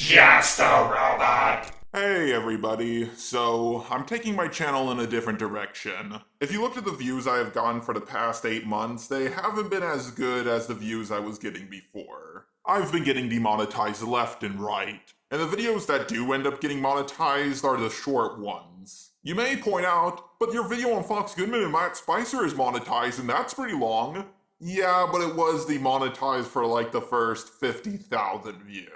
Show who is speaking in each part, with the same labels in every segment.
Speaker 1: just a robot.
Speaker 2: Hey everybody, so I'm taking my channel in a different direction. If you looked at the views I have gotten for the past 8 months, they haven't been as good as the views I was getting before. I've been getting demonetized left and right, and the videos that do end up getting monetized are the short ones. You may point out, but your video on Fox Goodman and Matt Spicer is monetized and that's pretty long. Yeah, but it was demonetized for like the first 50,000 views.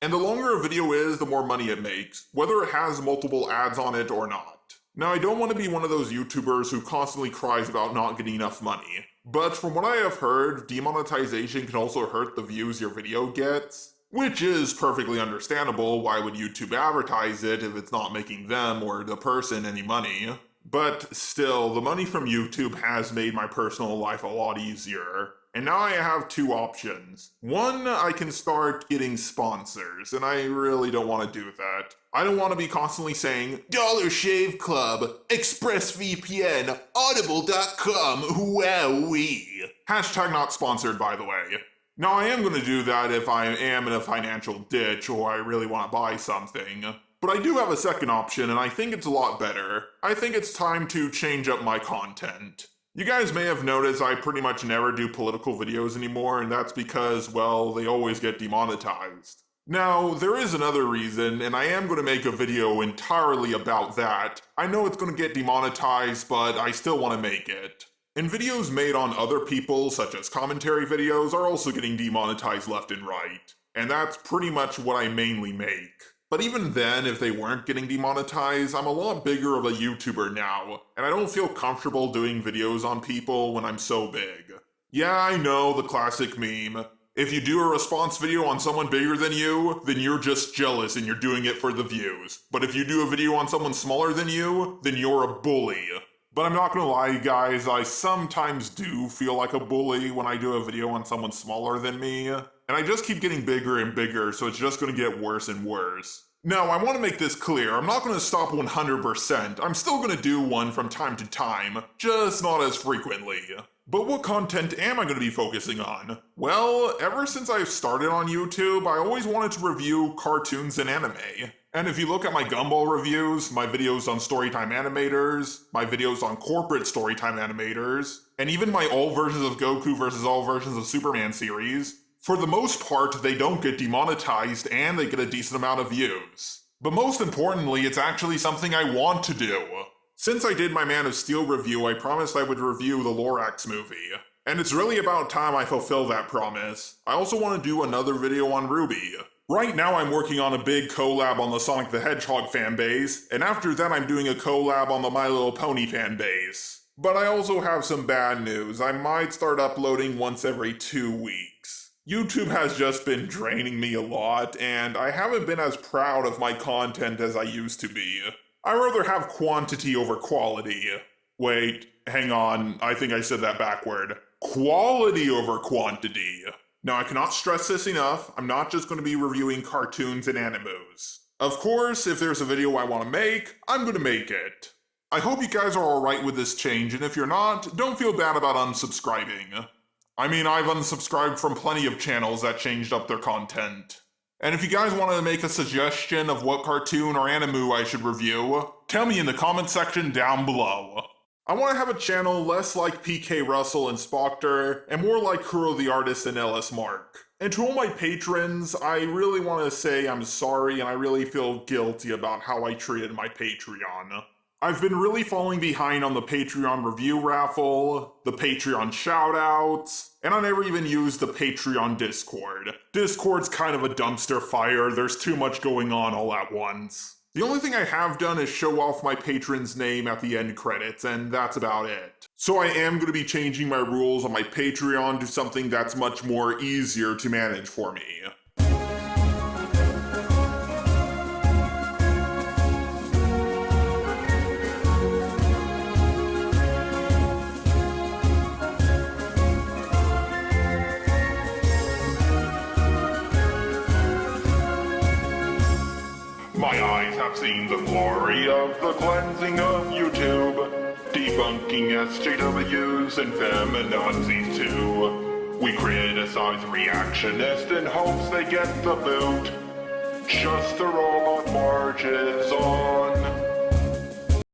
Speaker 2: And the longer a video is, the more money it makes, whether it has multiple ads on it or not. Now, I don't want to be one of those YouTubers who constantly cries about not getting enough money, but from what I have heard, demonetization can also hurt the views your video gets, which is perfectly understandable. Why would YouTube advertise it if it's not making them or the person any money? But still, the money from YouTube has made my personal life a lot easier. And now I have two options. One, I can start getting sponsors, and I really don't want to do that. I don't want to be constantly saying, Dollar Shave Club, ExpressVPN, Audible.com, wowee. Hashtag not sponsored, by the way. Now I am going to do that if I am in a financial ditch or I really want to buy something. But I do have a second option, and I think it's a lot better. I think it's time to change up my content. You guys may have noticed I pretty much never do political videos anymore, and that's because, well, they always get demonetized. Now, there is another reason, and I am going to make a video entirely about that. I know it's going to get demonetized, but I still want to make it. And videos made on other people, such as commentary videos, are also getting demonetized left and right. And that's pretty much what I mainly make. But even then, if they weren't getting demonetized, I'm a lot bigger of a YouTuber now, and I don't feel comfortable doing videos on people when I'm so big. Yeah, I know, the classic meme. If you do a response video on someone bigger than you, then you're just jealous and you're doing it for the views. But if you do a video on someone smaller than you, then you're a bully. But I'm not gonna lie, guys, I sometimes do feel like a bully when I do a video on someone smaller than me. And I just keep getting bigger and bigger, so it's just gonna get worse and worse. Now, I want to make this clear, I'm not gonna stop 100%, I'm still gonna do one from time to time, just not as frequently. But what content am I gonna be focusing on? Well, ever since I've started on YouTube, I always wanted to review cartoons and anime. And if you look at my Gumball reviews, my videos on Storytime Animators, my videos on corporate Storytime Animators, and even my all versions of Goku versus all versions of Superman series, for the most part, they don't get demonetized and they get a decent amount of views. But most importantly, it's actually something I want to do. Since I did my Man of Steel review, I promised I would review the Lorax movie. And it's really about time I fulfill that promise. I also want to do another video on Ruby. Right now I'm working on a big collab on the Sonic the Hedgehog fanbase, and after that I'm doing a collab on the My Little Pony fanbase. But I also have some bad news. I might start uploading once every 2 weeks. YouTube has just been draining me a lot, and I haven't been as proud of my content as I used to be. I rather have quantity over quality. Wait, hang on, I think I said that backward. Quality over quantity. Now, I cannot stress this enough, I'm not just going to be reviewing cartoons and animes. Of course, if there's a video I want to make, I'm going to make it. I hope you guys are alright with this change, and if you're not, don't feel bad about unsubscribing. I mean, I've unsubscribed from plenty of channels that changed up their content. And if you guys want to make a suggestion of what cartoon or anime I should review, tell me in the comment section down below. I want to have a channel less like PK Russell and Spoctor, and more like Kuro the Artist and Ellis Mark. And to all my patrons, I really want to say I'm sorry and I really feel guilty about how I treated my Patreon. I've been really falling behind on the Patreon review raffle, the Patreon shoutouts, and I never even used the Patreon Discord. Discord's kind of a dumpster fire, there's too much going on all at once. The only thing I have done is show off my patron's name at the end credits, and that's about it. So I am going to be changing my rules on my Patreon to something that's much more easier to manage for me. My eyes have seen the glory of the cleansing of YouTube, debunking SJWs and feminazis too. We criticize reactionists in hopes they get the boot. Just a robot marches on.